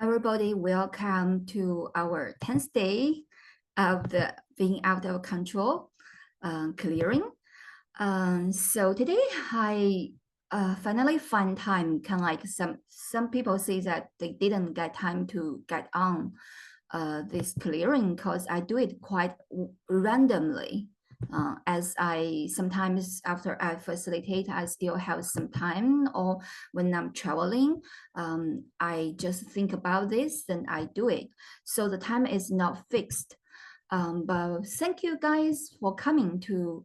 Everybody, welcome to our 10th day of the being out of control clearing. So today I finally find time. Kind of like some people say that they didn't get time to get on this clearing because I do it quite randomly. As I sometimes after I facilitate, I still have some time, or when I'm traveling, I just think about this and I do it. So the time is not fixed. But thank you guys for coming to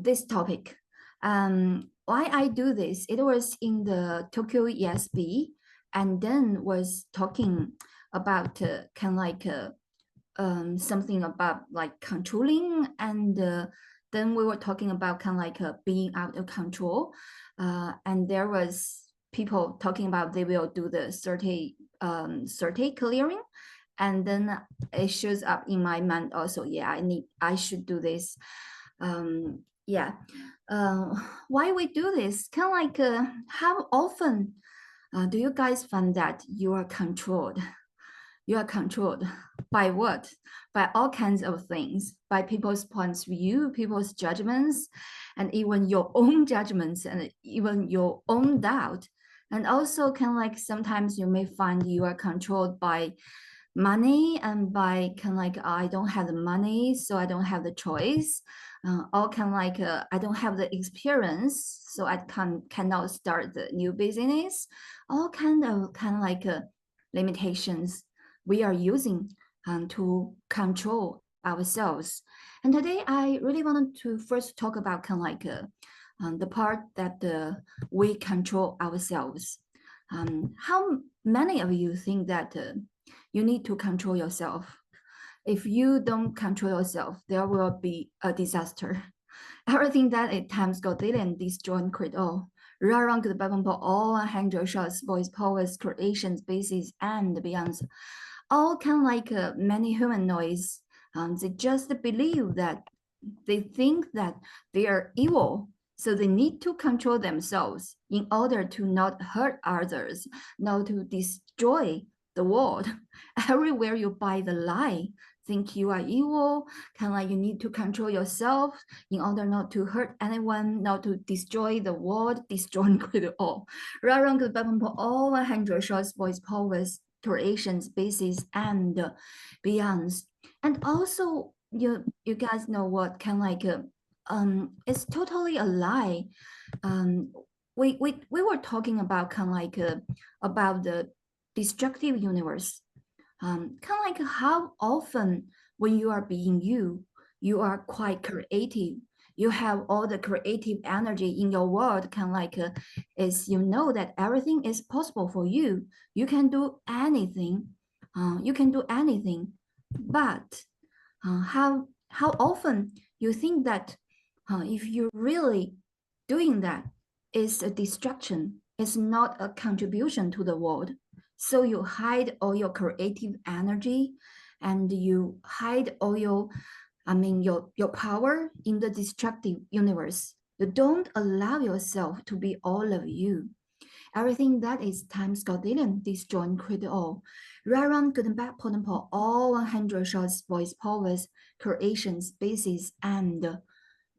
this topic. Why I do this? It was in the Tokyo ESB, and then was talking about kind of like something about like controlling, and then we were talking about kind of like being out of control, and there was people talking about they will do the 30 clearing, and then it shows up in my mind also. Yeah, I should do this. Yeah. uh, why we do this? Kind of like how often do you guys find that you are controlled? You are controlled by what? By all kinds of things, by people's points of view, people's judgments, and even your own judgments, and even your own doubt. And also, kind of like sometimes you may find you are controlled by money, and by kind of like I don't have the money, so I don't have the choice. Or kind of like I don't have the experience, so I cannot start the new business. All kind of like limitations we are using to control ourselves. And today I really wanted to first talk about kind of like the part that we control ourselves. How many of you think that you need to control yourself? If you don't control yourself, there will be a disaster. Everything that at times got and destroy and create all. Run the bottom for all 100 shots, voice powers, creation spaces, and beyond. All kind of like many humanoids. They just believe that they think that they are evil. So they need to control themselves in order to not hurt others, not to destroy the world. Everywhere you buy the lie, think you are evil, kind of like you need to control yourself in order not to hurt anyone, not to destroy the world, destroy it all. Rarang the button for all 100 shots, voice powers, creation spaces, and beyonds. And also, you guys know what kind of like it's totally a lie. Um, we were talking about kind of like about the destructive universe. Kind of like how often when you are being you, you are quite creative. You have all the creative energy in your world. Kind of like is you know that everything is possible for you. You can do anything. You can do anything. But how often you think that if you're really doing that, is a distraction. It's not a contribution to the world. So you hide all your creative energy, and you hide all your, your power in the destructive universe. You don't allow yourself to be all of you. Everything that is times Godzillion, disjoint create all. Raron good and bad potent for all 100 shots, voice powers, creation, spaces, and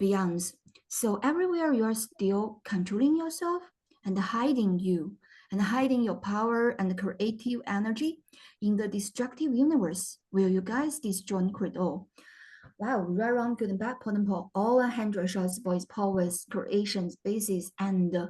beyonds. So everywhere you're still controlling yourself and hiding you, and hiding your power and creative energy in the destructive universe. Will you guys destroy create all? Wow, Raron good and bad potent for all 100 shots, voice powers, creation, spaces, and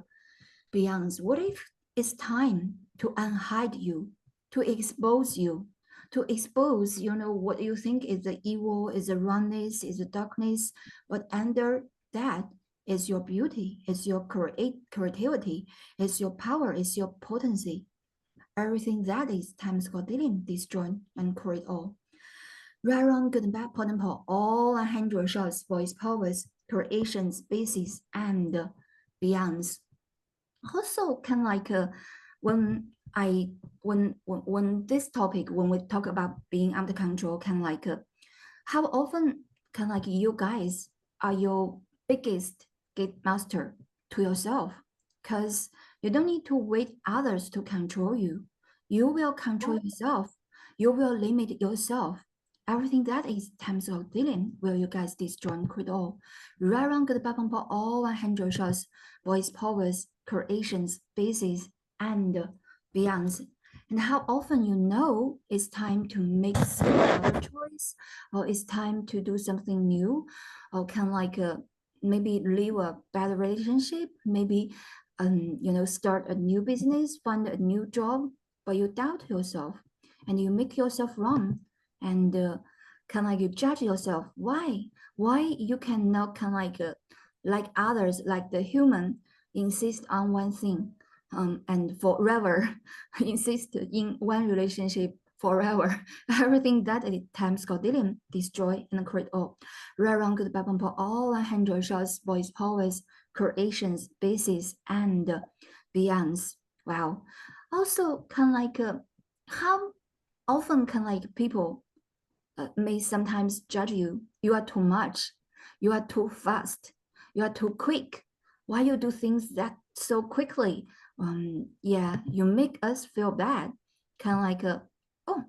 beyond. What if it's time to unhide you, to expose you, to expose, what you think is the evil, is the wrongness, is the darkness, but under that is your beauty, is your creativity, is your power, is your potency. Everything that is times Godzillion, destroy and create all. Raron good and bad potent for all 100 shots, voice powers, creation, spaces, and beyonds. Also kind of like when I when this topic, when we talk about being under control, kind of like how often kind of like you guys are your biggest gate master to yourself, because you don't need to wait others to control you. You will control yourself. You will limit yourself. Everything that is times of dealing will you guys destroy and quit all. Right on good bad for all 100 shots, voice powers, creations, bases, and beyonds. And how often you know it's time to make another choice, or it's time to do something new, or kind of like maybe leave a bad relationship, maybe start a new business, find a new job, but you doubt yourself and you make yourself wrong and kind of like you judge yourself. Why you cannot kind of like others, like the human, insist on one thing and forever insist in one relationship forever. Everything that at times got dealing, destroy and create all. Right, wrong, good, bad, for all 100 shots, voice powers, creations, bases, and beyonds. Wow. Also, kind of like how often can like people may sometimes judge you. You are too much. You are too fast. You are too quick. Why you do things that so quickly? Yeah, you make us feel bad. Kind of like oh,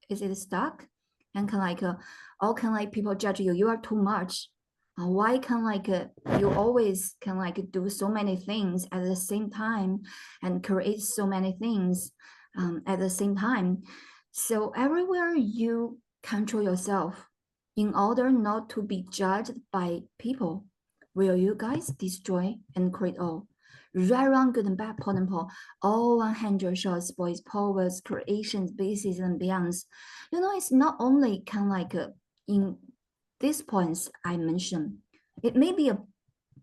is it stuck? And kind of like all kind of like people judge you. You are too much. Why can like you always can like do so many things at the same time and create so many things at the same time? So everywhere you control yourself in order not to be judged by people, will you guys destroy and create all? Right, wrong, good and bad, pot and pot, all 100 shots, boys, powers, creations, bases, and beyonds. It's not only kind of like in these points I mentioned. It may be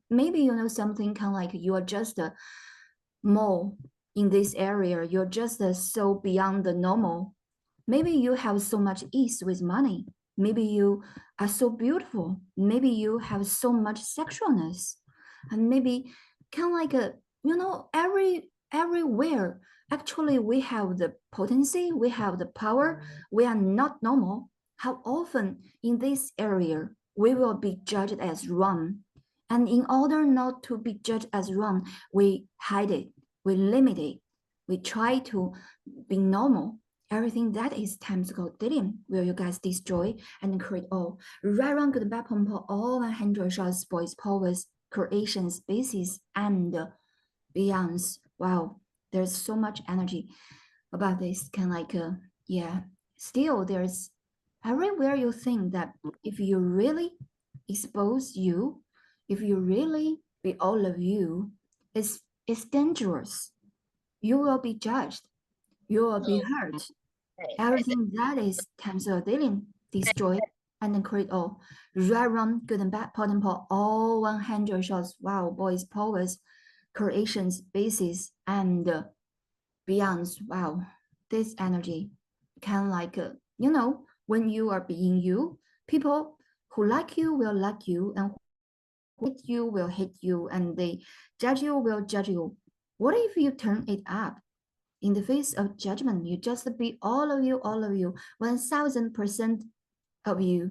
maybe something kind of like you are just more in this area. You're just so beyond the normal. Maybe you have so much ease with money. Maybe you are so beautiful. Maybe you have so much sexualness, and maybe kind of like everywhere. Actually, we have the potency. We have the power. We are not normal. How often in this area we will be judged as wrong, and in order not to be judged as wrong, we hide it. We limit it. We try to be normal. Everything that is times go dating will you guys destroy and create all. Right, wrong, good, bad, pump, all 100 shots, boys, powers, creations, bases, and beyonds. Wow, there's so much energy about this. Kind of like, yeah, still there's everywhere you think that if you really expose you, if you really be all of you, it's dangerous. You will be judged. You will be hurt. Everything that is times of dealing, destroy, and then create all. Right, wrong, good and bad, pot and pot, all 100 shots. Wow, boys, powers, creations, bases, and beyonds. Wow, this energy can like, when you are being you, people who like you will like you, and who hate you will hate you, and they judge you will judge you. What if you turn it up? In the face of judgment, you just be all of you, 1000% of you.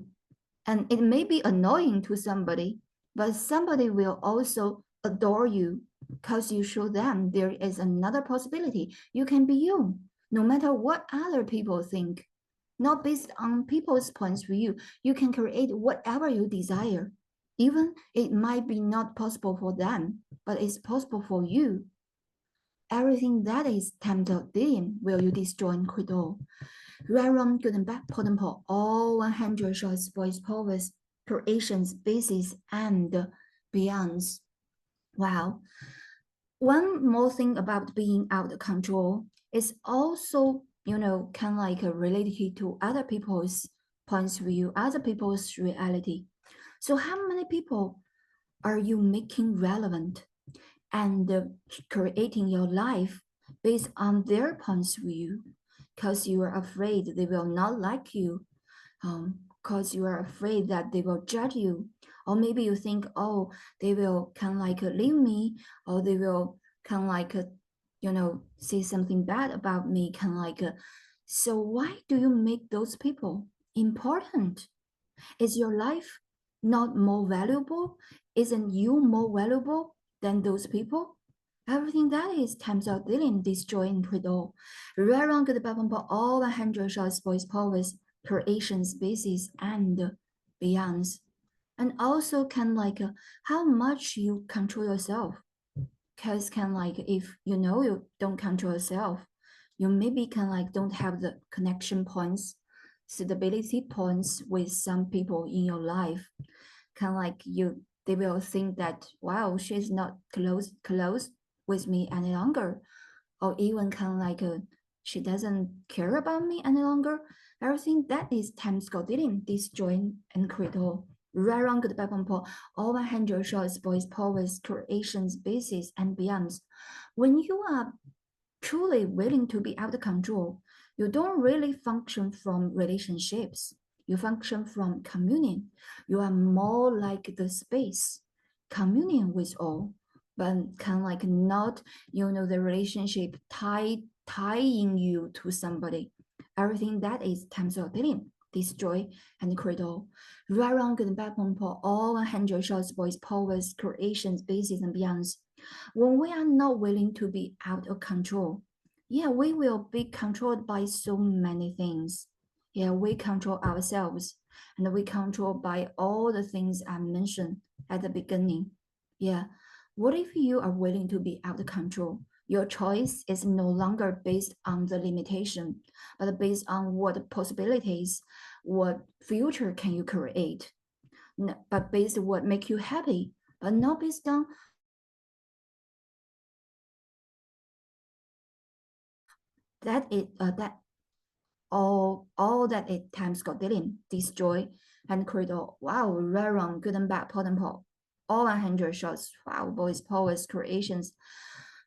And it may be annoying to somebody, but somebody will also adore you because you show them there is another possibility. You can be you, no matter what other people think. Not based on people's points of view. You can create whatever you desire. Even it might be not possible for them, but it's possible for you. Everything that is tempted in will you destroy and quit all. Right, wrong, good and bad, pot and pot, all 100 shots, boys, powers, creations, bases, and beyonds. Wow. One more thing about being out of control is also, kind of like related to other people's points of view, other people's reality. So how many people are you making relevant and creating your life based on their points of view? Because you are afraid they will not like you, because you are afraid that they will judge you, or maybe you think, oh, they will kind of like leave me, or they will kind of like say something bad about me, kind of like so why do you make those people important? Is your life not more valuable? Isn't you more valuable than those people? Everything that is times of dealing, destroy and credo. Right on good bad for all 100 shots, voice powers, creation, species, and beyonds. And also can like how much you control yourself. Because can like if you know you don't control yourself, you maybe can like don't have the connection points, suitability points with some people in your life. Kind of like you they will think that wow, she's not close with me any longer, or even kind of like she doesn't care about me any longer. Everything that is times dealing, disjoint and critical. Right on good Paul, all 100 shots, boys, powers, creations, bases, and beyonds. When you are truly willing to be out of control, you don't really function from relationships. You function from communion. You are more like the space, communion with all, but kind of like not, the relationship tying you to somebody. Everything that is times of dealing, destroy and cradle. Right around good back on all 100 shots, boys, powers, creations, bases, and beyonds. When we are not willing to be out of control, yeah, we will be controlled by so many things. Yeah, we control ourselves and we control by all the things I mentioned at the beginning. Yeah, what if you are willing to be out of control? Your choice is no longer based on the limitation, but based on what possibilities, what future can you create, but based on what make you happy, but not based on that all that it times got dealing, destroy and corridor. Wow, right wrong, good and bad, pot and pot. All 100 shots. Wow, boys, powers, creations,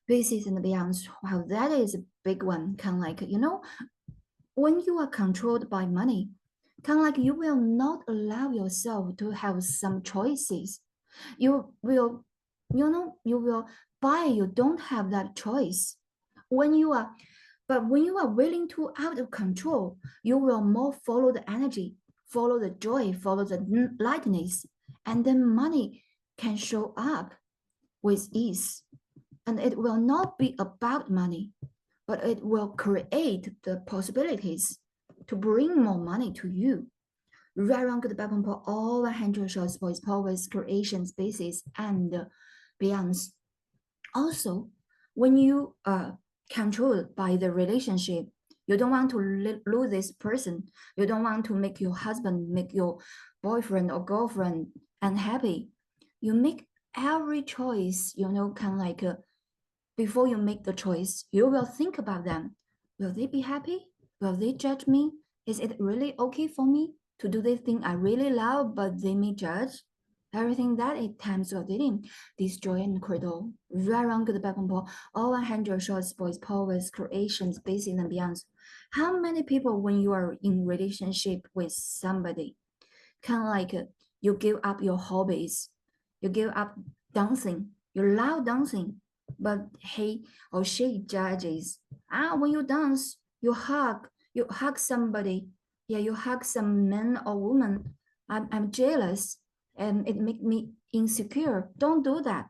bases and beyonds. Wow, that is a big one. Kind of like, when you are controlled by money, kind of like you will not allow yourself to have some choices. You will, you will buy, you don't have that choice. When you are but when you are willing to out of control, you will more follow the energy, follow the joy, follow the lightness, and then money can show up with ease. And it will not be about money, but it will create the possibilities to bring more money to you. Right around the bottom for all 100 shots, voice powers, creation spaces, and beyonds. Also, when you are controlled by the relationship, you don't want to lose this person. You don't want to make your husband, make your boyfriend or girlfriend unhappy. You make every choice, kind of like before you make the choice, you will think about them. Will they be happy? Will they judge me? Is it really okay for me to do this thing I really love, but they may judge? Everything that it times of dating, destroy and cradle, right around the back all 100 shots, boys, powers, creations, bases and beyonds. How many people, when you are in relationship with somebody, kind of like you give up your hobbies, you give up dancing, you love dancing, but he or she judges. When you dance, you hug somebody. Yeah, you hug some man or woman. I'm jealous and it make me insecure. Don't do that.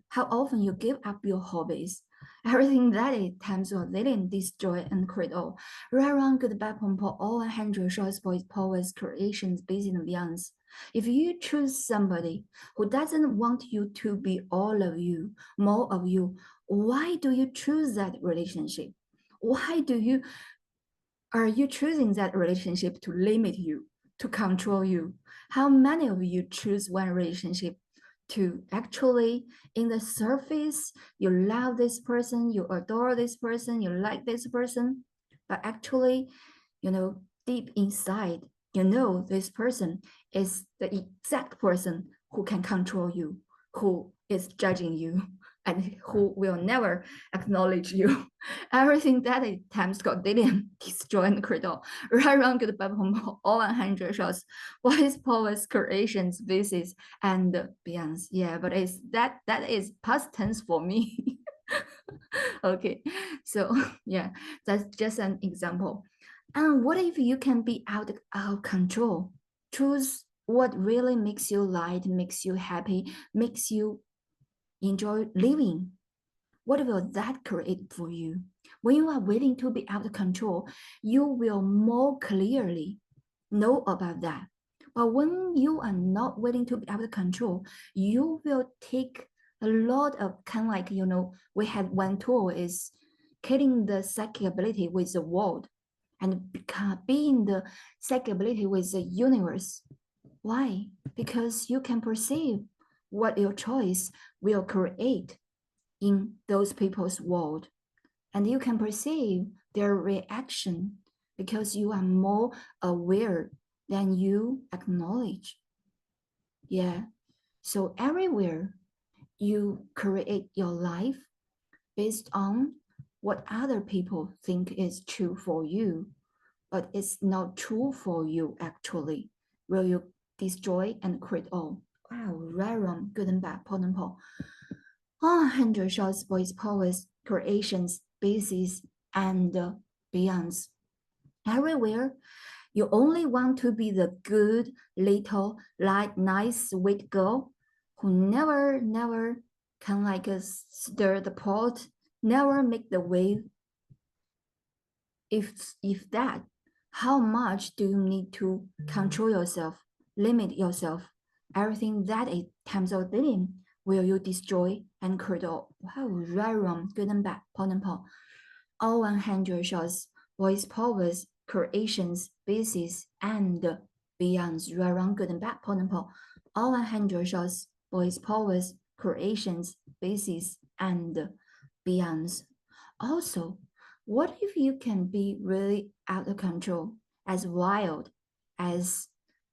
How often you give up your hobbies. Everything that is times of letting destroy and create all. Right around good back on all 100 short boys, powers, creations, based and beyonds. If you choose somebody who doesn't want you to be all of you, more of you, why do you choose that relationship? Why do you are you choosing that relationship to limit you, to control you? How many of you choose one relationship to actually, in the surface, you love this person, you adore this person, you like this person, but actually, deep inside, this person is the exact person who can control you, who is judging you, and who will never acknowledge you. Everything that is times got Dillian destroy and cradle. Right around good Bible all 100 shots. What is Paul's creations, basis, and beyond? Yeah, but it's that is past tense for me. Okay, so yeah, that's just an example. And what if you can be out of control? Choose what really makes you light, makes you happy, makes you enjoy living. What will that create for you? When you are willing to be out of control, you will more clearly know about that. But when you are not willing to be out of control, you will take a lot of kind of like, we had one tool is killing the psychic ability with the world and being the psychic ability with the universe. Why? Because you can perceive what your choice will create in those people's world, and you can perceive their reaction because you are more aware than you acknowledge. Yeah. So everywhere you create your life based on what other people think is true for you, but it's not true for you actually. Will you destroy and create all? Wow, right, wrong, good and bad, pot and pot. 100 shots, voice powers, creations, bases, and beyonds. Everywhere, you only want to be the good, little, like, nice, sweet girl who never can like stir the pot, never make the wave. If that, how much do you need to control yourself, limit yourself? Everything that is times of billion will you destroy and curdle? Wow, right, wrong, good and bad, pot and pot. All 100 shots, voice powers, creations, bases, and beyonds, right, wrong, good and bad, pot and pot. All 100 shots, voice powers, creations, bases, and beyonds. Also, what if you can be really out of control, as wild, as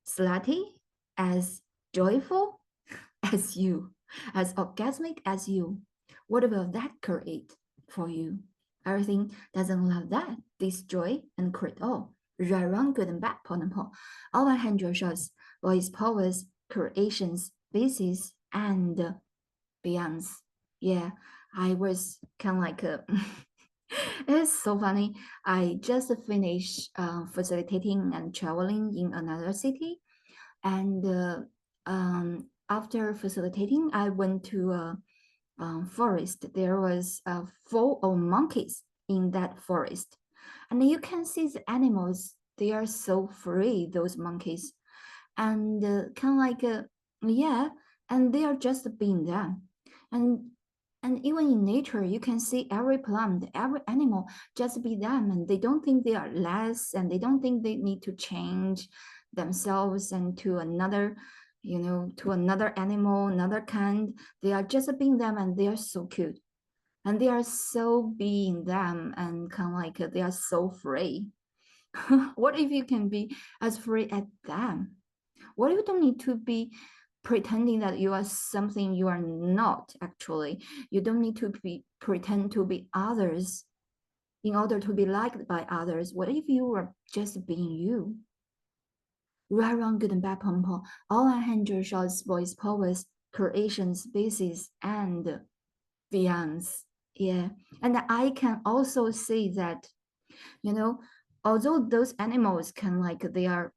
slutty, as joyful as you, as orgasmic as you? What will that create for you? Everything doesn't love that, destroy and create all. Right, wrong, good and bad, pot and pot. All 100 shots, voice powers, creations, bases, and beyonds. Yeah, I was kind of like a it's so funny. I just finished facilitating and traveling in another city, and after facilitating, I went to a forest. There was full of monkeys in that forest, and you can see the animals. They are so free, those monkeys, and kind of like yeah, and they are just being them, and even in nature you can see every plant, every animal just be them, and they don't think they are less, and they don't think they need to change themselves and to another, to another animal, another kind. They are just being them, and they are so cute, and they are so being them, and kind of like they are so free. What if you can be as free as them? What if you don't need to be pretending that you are something you are not actually? You don't need to be pretend to be others in order to be liked by others. What if you were just being you? Right, wrong, good and bad, pom pom. All 100 shots, voice powers, creations, bases, and beyonds. Yeah, and I can also say that, you know, although those animals can like they are,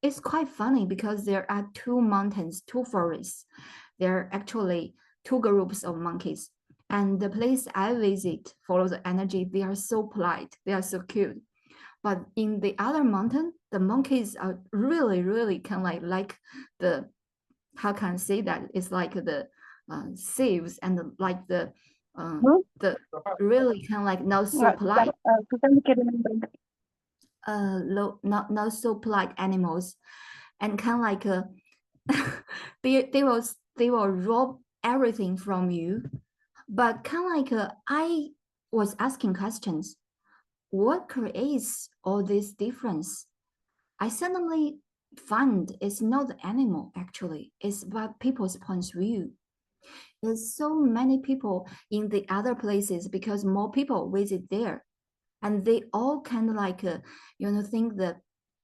it's quite funny because there are two mountains, two forests. There are actually two groups of monkeys, and the place I visit follow the energy. They are so polite, they are so cute. But in the other mountain, the monkeys are really kind of like the, how can I say that? It's like the thieves, and like the really kind of like not so polite, not so polite animals, and kind of like they will rob everything from you. But kind of like I was asking questions, what creates all this difference? I suddenly find it's not the animal actually, it's about people's points of view. There's so many people in the other places because more people visit there, and they all kind of like think that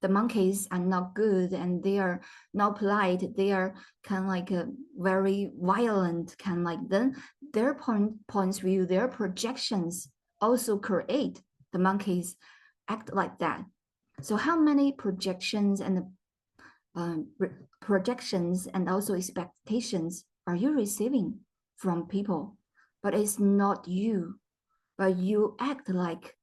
the monkeys are not good, and they are not polite, they are kind of like very violent, kind of like, then their points of view, their projections also create the monkeys act like that. So how many projections and projections and also expectations are you receiving from people but it's not you, but you act like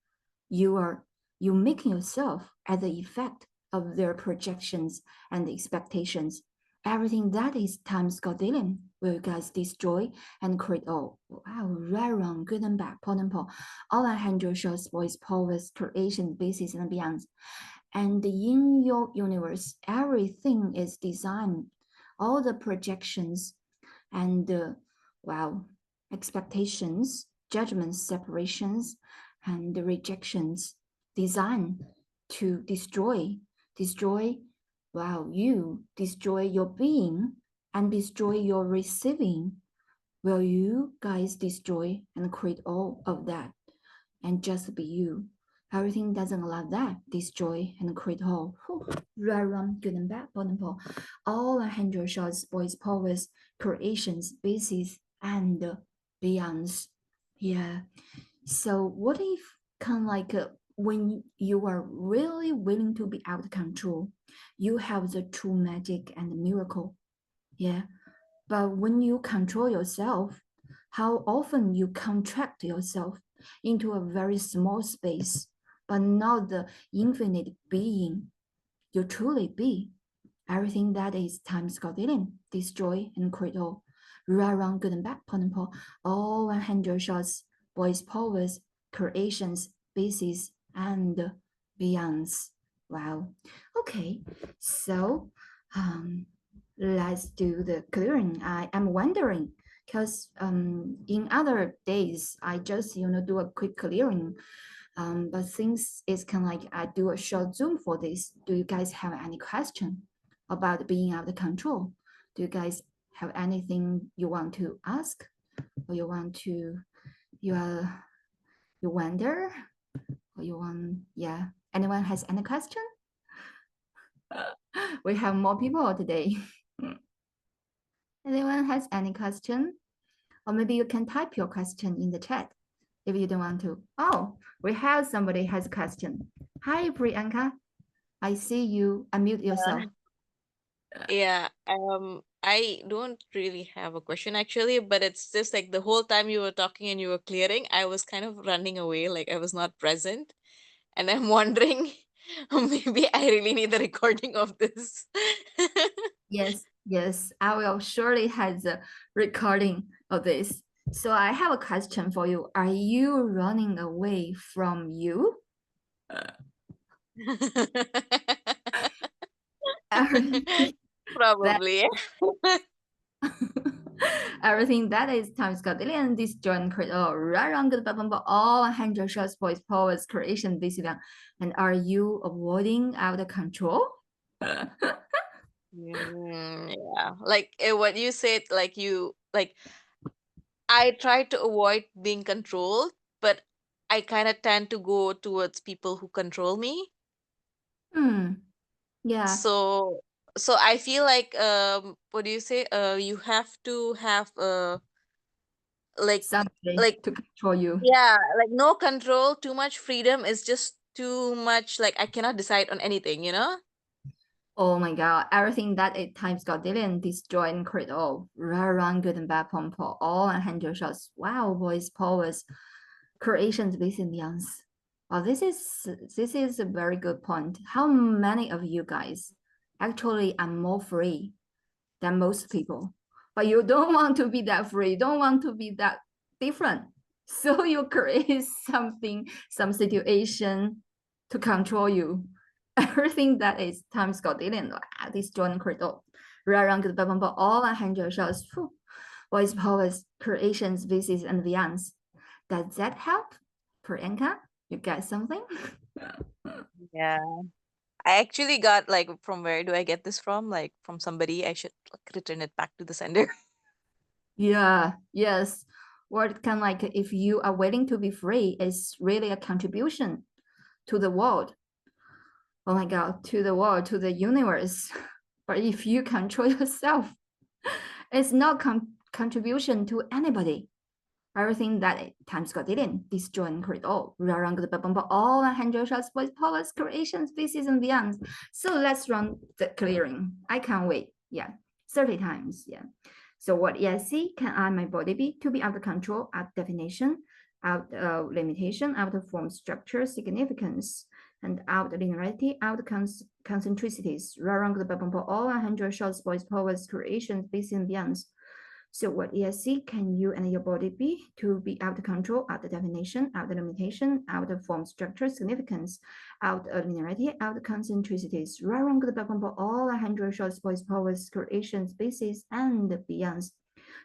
you making yourself as the effect of their projections and expectations. Everything that is times Godzillion will you guys destroy and create. Oh wow, right, wrong, good and bad, pot and pot. All 100 shows voice powers, creation, basis, and beyond. And in your universe, everything is designed, all the projections and wow, expectations, judgments, separations, and the rejections designed to destroy, wow, you destroy your being and destroy your receiving. Will you guys destroy and create all of that and just be you? Everything doesn't allow that. Destroy and create all. Right, wrong, good and bad, bottom pole. All 100 shots, boys, powers, creations, bases, and beyonds. Yeah. So what if kind of like when you are really willing to be out of control, you have the true magic and miracle. Yeah. But when you control yourself, how often you contract yourself into a very small space, but not the infinite being you truly be. Everything that is times Godzillion, destroy and create all. Right, wrong, good and bad, pot and pot, all 100 shots, boys, powers, creations, bases, and beyonds. Wow. Okay, so let's do the clearing. I am wondering because in other days I just do a quick clearing, but since it's kind of like I do a short Zoom for this, do you guys have any question about being out of control? Do you guys have anything you want to ask, or you want to you wonder, or you want Anyone has any question? We have more people today. Anyone has any question? Or maybe you can type your question in the chat if you don't want to. Oh, we have somebody has a question. Hi, Priyanka. I see you. Unmute yourself. Yeah, I don't really have a question actually, but it's just like the whole time you were talking and you were clearing, I was kind of running away, like I was not present. And I'm wondering, maybe I really need the recording of this. Yes, yes, I will surely have the recording of this. So I have a question for you. Are you running away from you? Everything that Probably. everything that is times Godzillion, this joint create right on good bumble all 100 shots voice powers creation this event. And are you avoiding out of control? Yeah, like what you said, like I try to avoid being controlled, but I kind of tend to go towards people who control me. Yeah, So I feel like what do you say? You have to have like somebody like to control you. yeah, like no control, too much freedom is just too much, like I cannot decide on anything, you know? Oh my god, everything that eight times Godzillion destroy and create all. Right, run, good and bad, pump, all 100 shots. Wow, boys, powers, creations within beyonds. Well, this is a very good point. How many of you guys actually are more free than most people? But you don't want to be that free, don't want to be that different. So you create something, some situation to control you. Everything that is times Godzillion, this Jordan Cradle, around the Babamba, all 100 shots, voice powers, creations, VCs, and beyonds. Does that help? Priyanka, you get something? Yeah. I actually got like, from where do I get this from? Like from somebody. I should like return it back to the sender. Yeah, yes. Or kind of like if you are willing to be free, it's really a contribution to the world. Oh my God, to the world, to the universe. But if you control yourself, it's not contribution to anybody. Everything that times Godzillion, destroy and create all. Run the bump all 100 shots, voice powers, creation, species, and beyond. So let's run the clearing. I can't wait. Yeah, 30 times. Yeah. So what ESC can I my body be to be out of control at definition, out of limitation, out of form structure significance, and out linearity, out concentricities, around the bubble all 100 shots, boys, powers, creations, base and beyond. So what ESC can you and your body be to be out of control, out of definition, out of limitation, out of form structure significance, out of linearity, out of concentricities, around the bubble all 100 shots, boys, powers, creations, bases, and beyond.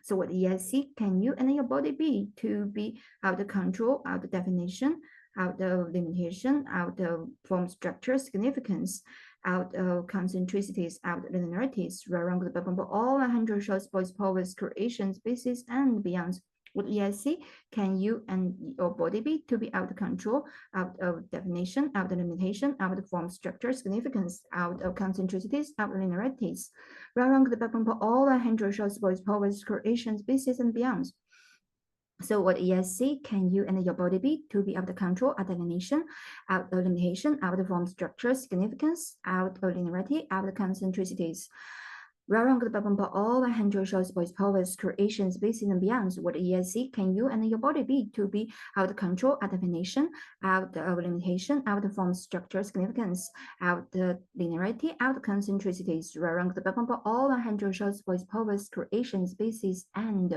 So what ESC can you and your body be to be out of control, out of definition, out of limitation, out of form structure significance, out of concentricities, out of linearities, around the bubble all 100 shots, boys, powers, creations, bases, and beyond. With ESC, can you and your body be to be out of control, out of definition, out of limitation, out of form structure significance, out of concentricities, out of linearities, around the bubble all 100 shots, boys, powers, creations, bases, and beyond. So what ESC can you and your body be to be out of control, out of definition, out of limitation, out of form structure significance, out of linearity, out of concentricities. Around the bubble all 100 shows, boys, powers, creations, bases, and beyond. What ESC can you and your body be to be out of control, out of definition, out of limitation, out of form structure significance, out of linearity, out of concentricities. Around the bubble all 100 shows, boys, powers, creations, bases, and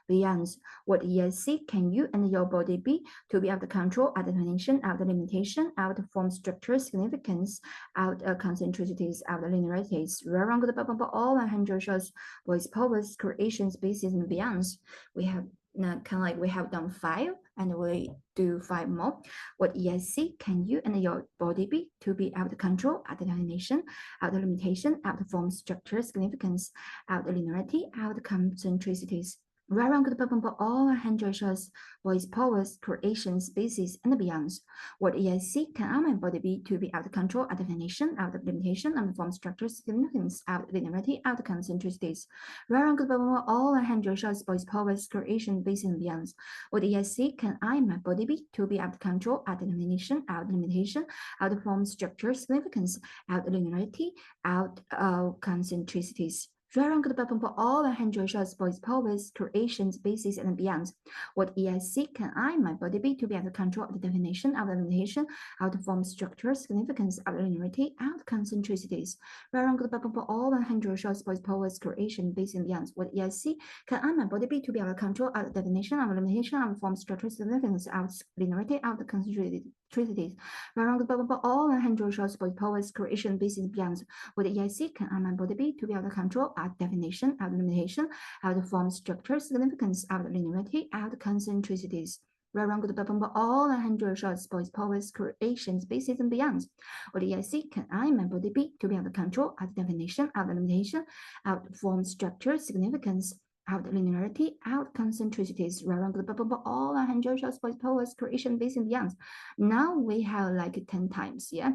beyond. What ESC can you and your body be to be out of control, out of definition, out of limitation, out of form structure significance, out of concentricities, out of linearities. Around the bubble all 100 shows, boys, powers, creations, bases, and beyonds. We have kind of like we have done 5 and we do 5 more. What ESC can you and your body be to be out of control, out of definition, out of limitation, out of form structure significance, out of linearity, out of concentricities. Around the bubble all 100 shows, boys, powers, creations, bases, and beyonds. What ESC can my body be to be out of control, out of definition, out of limitation, out of form structure significance, out of linearity, out of concentricities. Around the bubble all 100 shows, boys, powers, creation, bases, and beyonds. What ESC can my body be to be out of control, out of definition, out of limitation, out of form structure significance, out of linearity, out of concentricities. Around the bubble all 100 shows, boys, powers, creations, bases, and beyond. What ESC can my body be to be out of control, out of definition, out of limitation, out of form structure significance, out of linearity, out of concentricities. Around the bubble all 100 shows, boys, powers, creation, bases, and beyond. What ESC can my body be to be out of control, out of definition, out of limitation, out of form structure significance, out of linearity, out of concentricities. Around the bubble all 100 shows, boys, powers, creation, bases, and beyond. What ESC can my body be to be out of control, out of definition, out of limitation, out of form structure significance, out of linearity, out of concentricities. Around the bubble all 100 shots, boys, powers, creations, bases, and beyond. What ESC can my body be to be out of control, out of definition, out of limitation, out of form structure significance, out linearity, out concentricities, around the bubble all 100 shots, boys, powers, creation, bases, and beyond. Now we have like 10 times, yeah?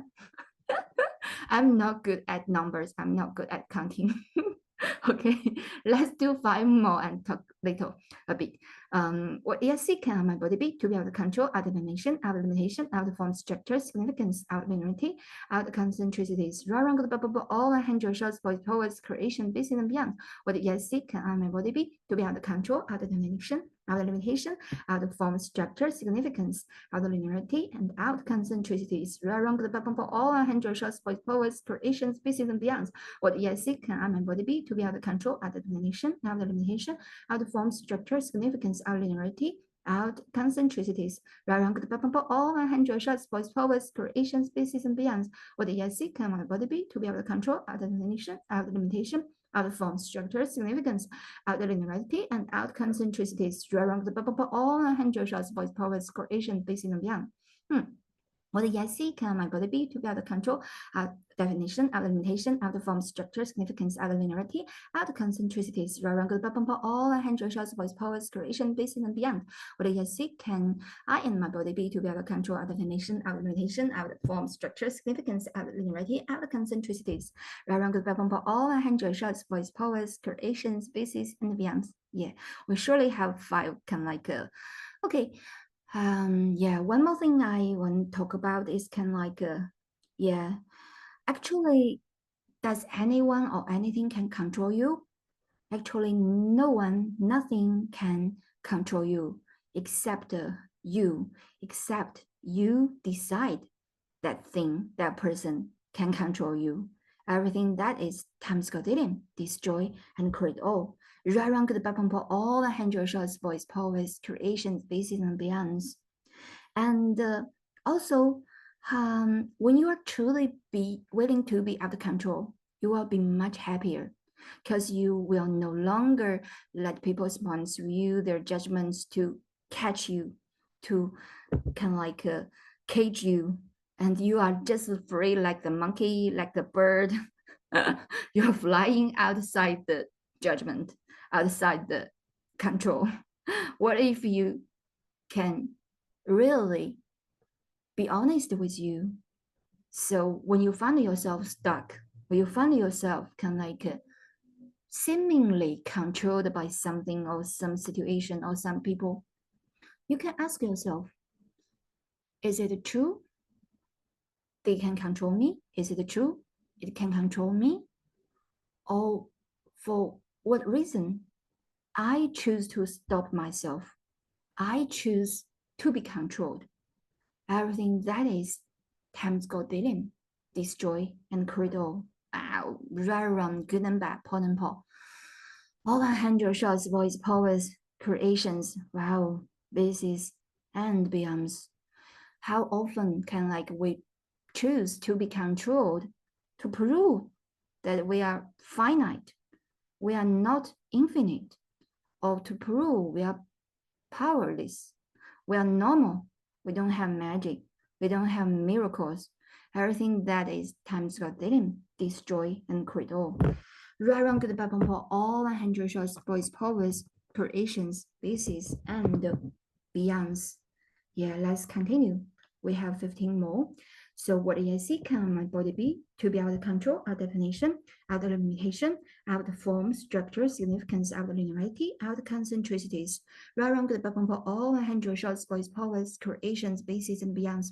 I'm not good at numbers. I'm not good at counting. Okay, let's do 5 more and talk later a bit. What ESC can my body be to be out of control, out of dimension, out of limitation, out of form structure, significance, out of linearity, out of concentricities, around the bubble, all 100 shots, boys, powers, creation, basis, and beyond. What ESC can my body be to be out of control, out of dimension, out of limitation, out of form structure, significance, out of linearity, and out of concentricities, around the bubble, all 100 shots, boys, powers, creation, basis, and beyond. What ESC can my body be to be out of control, out of dimension, out of limitation, out of form structure, significance, out of linearity, out concentricities, around the bubble, all 100 shots, boys, powers, creation, species, and beyond. What ESC can my body be to be able to control, out of definition, out of limitation, out of form structure, significance, out of linearity, and out concentricities, around the bubble, all 100 shots, boys, powers, creation, species, and beyond. What ESC can my body be to be out of control, definition, out of limitation, out of form structure, significance, out of linearity, out of concentricities, around the bubble, all 100 shots, voice powers, creation, basis, and beyond. What ESC can I and my body be to be out of control, out of definition, out of limitation, out of form structure, significance, out of linearity, out of concentricities, around the bubble, all 100 shots, voice powers, creations, basis, and beyond. Yeah, we surely have 5 kind of like okay. Yeah, one more thing I want to talk about is kind of like, yeah, actually, does anyone or anything can control you? Actually, no one, nothing can control you except you, except you decide that thing, that person can control you. Everything that is times Godillion, destroy and create all. Rarang the Bapampo, all the hundred shots, voice, powers, creations, bases, and beyonds. And also, when you are truly be willing to be out of control, you will be much happier because you will no longer let people sponsor you their judgments to catch you, to kind of like cage you, and you are just free like the monkey, like the bird. You're flying outside the judgment, outside the control. What if you can really be honest with you? So when you find yourself stuck, when you find yourself kind of like seemingly controlled by something or some situation or some people, you can ask yourself, is it true they can control me? Is it true it can control me? Or for what reason I choose to stop myself? I choose to be controlled. Everything that is times God dealing, destroy and create all. Right around good and bad, pot and pot. All 100 shots, voice powers, creations. Wow, this is and beyonds. How often can like we choose to be controlled to prove that we are finite, we are not infinite, or to prove we are powerless, we are normal, we don't have magic, we don't have miracles. Everything that is times God didn't destroy and create all. Right around the Bible for all 100 shots, boys, powers, creations, bases, and beyonds. Yeah, let's continue. We have 15 more. So what EIC can my body be? To be out of control, out of definition, out of limitation, out of form, structure, significance, out of linearity, out of concentricities. Right around the bottom for all 100 shots, boys, powers, creations, bases, and beyonds.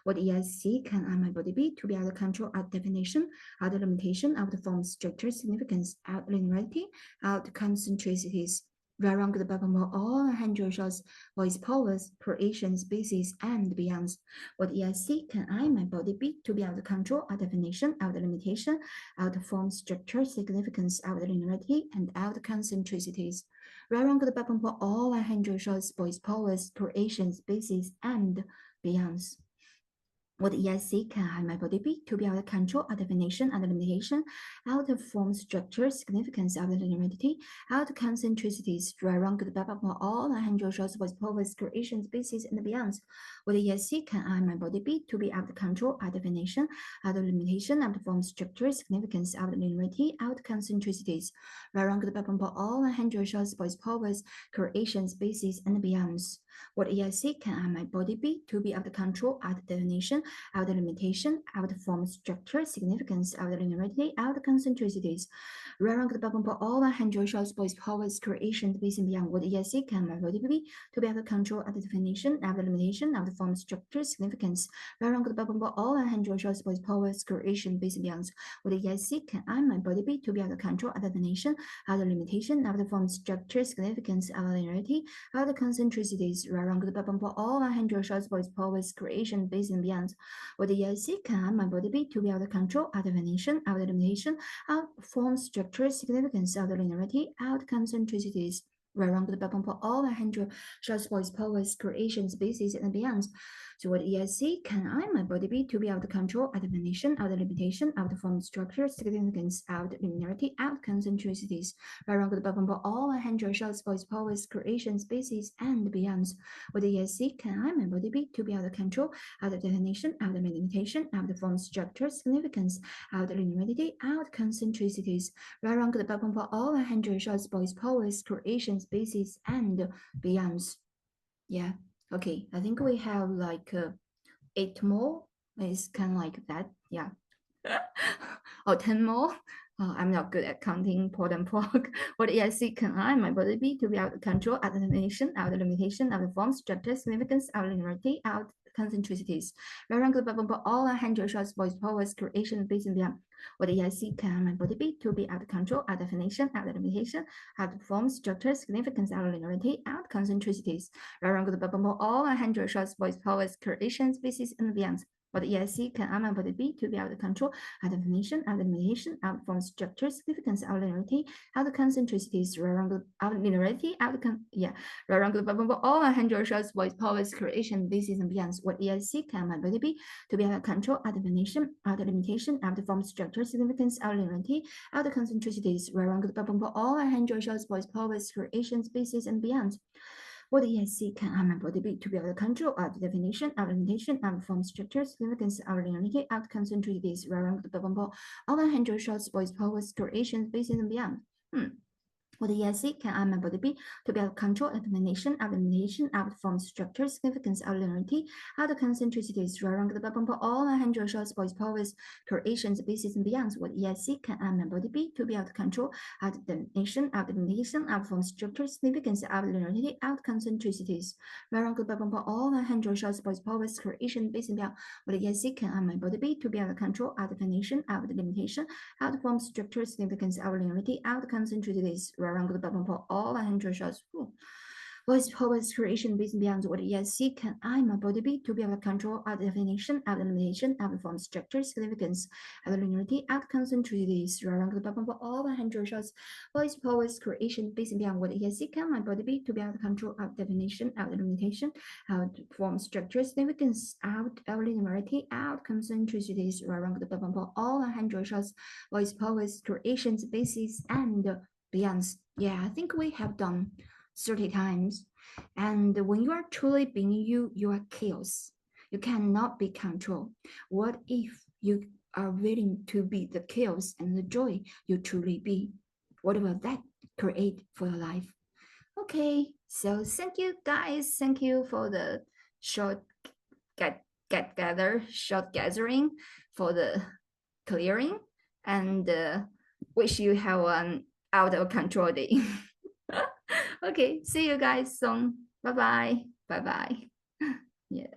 What EIC can my body be? To be out of control, out of definition, out of limitation, out of form, structure, significance, out of linearity, out of concentricities. Whereon the bottom of all 100 shots, voice powers, creation, species, and beyond. What EIC can I, my body be? To be out of control, out of definition, out of limitation, out of form, structure, significance, out of linearity, and out of concentricities. Whereon the bottom of all 100 shots, voice powers, creation, species, and beyond. What EIC can my body be? To be out of control, out of definition, out of limitation, out of form, structure, significance, out of linearity, out of concentricities, around the back of all 100 shots was powers, creation, species, and beyond. What EIC can my body be? To be out of control, out of definition, out of limitation, out of form, structure, significance, out of linearity, out of concentricities, around the back of all 100 shots was powers, creation, species, and beyond. What EIC can my body be? To be out of control, out of definition, out of limitation, out of form, structure, significance, out of linearity, out of concentricities. Rank the bottom for all 100 shots, boys, powers, creation, based and beyond. What EIC can my body be? To be out of control, out of definition, out of limitation, out of form, structure, significance. Rank the bottom for all 100 shots, boys, powers, creation, based and beyond. What EIC can I my body be? To be out of control, out of definition, out of limitation, out of form, structure, significance, out of linearity, out of concentricities. Rank the bottom for all 100 shots, boys, powers, creation, based and beyond. What the EIC can my body be? To be out of control, out of definition, out of limitation, out of form, structure, significance, out of linearity, out of concentricities. Whereon the bottom for all 100 shots, boys, powers, creation, species, and beyond. So what EIC can I my body be? To be out of control, out of definition, out of limitation, out of form, structure, significance, out of linearity, out of concentricities. Whereon the bottom for all 100 shots, boys, powers, creation, species, and beyond. What EIC can I my body be? To be out of control, out of definition, out of limitation, out of form, structure, significance, out of linearity, out of concentricities. Right on the bottom for all 100 shots, boys, powers, creation, species, and beyonds. Yeah, okay. I think we have like 8 more. It's kind of like that. Yeah. Or 10 more. I'm not good at counting pot and pork. What EIC can I, my body be? To be out of control, out of definition, out of limitation, out of form, structure, significance, out of linearity, out concentricities. Around the all 100 shots, voice powers, creation, based beyond. What EIC can my body be? To be out of control, out of definition, out of limitation, out of form, structure, significance, out of linearity, out of concentricities. Around the all 100 shots, voice powers, creation, species, and beyond. What EIC can my body be? To be out of control, out of definition, out of limitation, out of form, structure, significance, out of linearity, out of concentricities. Around out of linearity, out of all 100 shots, voice powers, creation, basis, and beyond. What EIC can my body be? To be out of control, out of definition, out of limitation, out of form, structure, significance, out of linearity, out of concentricities. Around all 100 shots, voice powers, creation, basis, and beyond. What EIC can my body be? To be out of control, out of definition, out of limitation, out of form, structure, significance, out of linearity, out of concentricities. Around all 100 shots, voice powers, creation, basis, and beyond. What EIC can my body be? To be out of control, out of limitation, out of limitation, out of form, structure, significance, out of linearity, out of concentricities. Around all 100 shots, voice powers, creations, basis, and beyond. What EIC can my body be? To be out of control, out of limitation, out of limitation, out of form, structure, significance, out of linearity, out of concentricities. Around all 100 shots, voice powers, creation, basis, and beyond. What EIC can my body be? To be out of control, out of limitation, out of limitation, out of form, structure, significance, out of linearity, out of concentricities. Around all 100 shots. Voice powers, creation, based beyond. What EIC can my body be? To be out of control, out of definition, out of limitation, out of form, structure, significance, out of linearity, out of concentricities. Around all 100 shots. Voice powers, creation, based beyond. What EIC can my body be? To be out of control, out of definition, out of limitation, out of form, structure, significance, out of linearity, out of concentricities. Around all 100 shots. Voice powers, creations, basis, and beyond. Yeah, I think we have done 30 times. And when you are truly being you, you are chaos. You cannot be controlled. What if you are willing to be the chaos and the joy you truly be? What will that create for your life? Okay, so thank you guys. Thank you for the short short gathering, for the clearing, and wish you have an out of control day. Okay, see you guys soon. Bye bye. Bye bye. Yeah.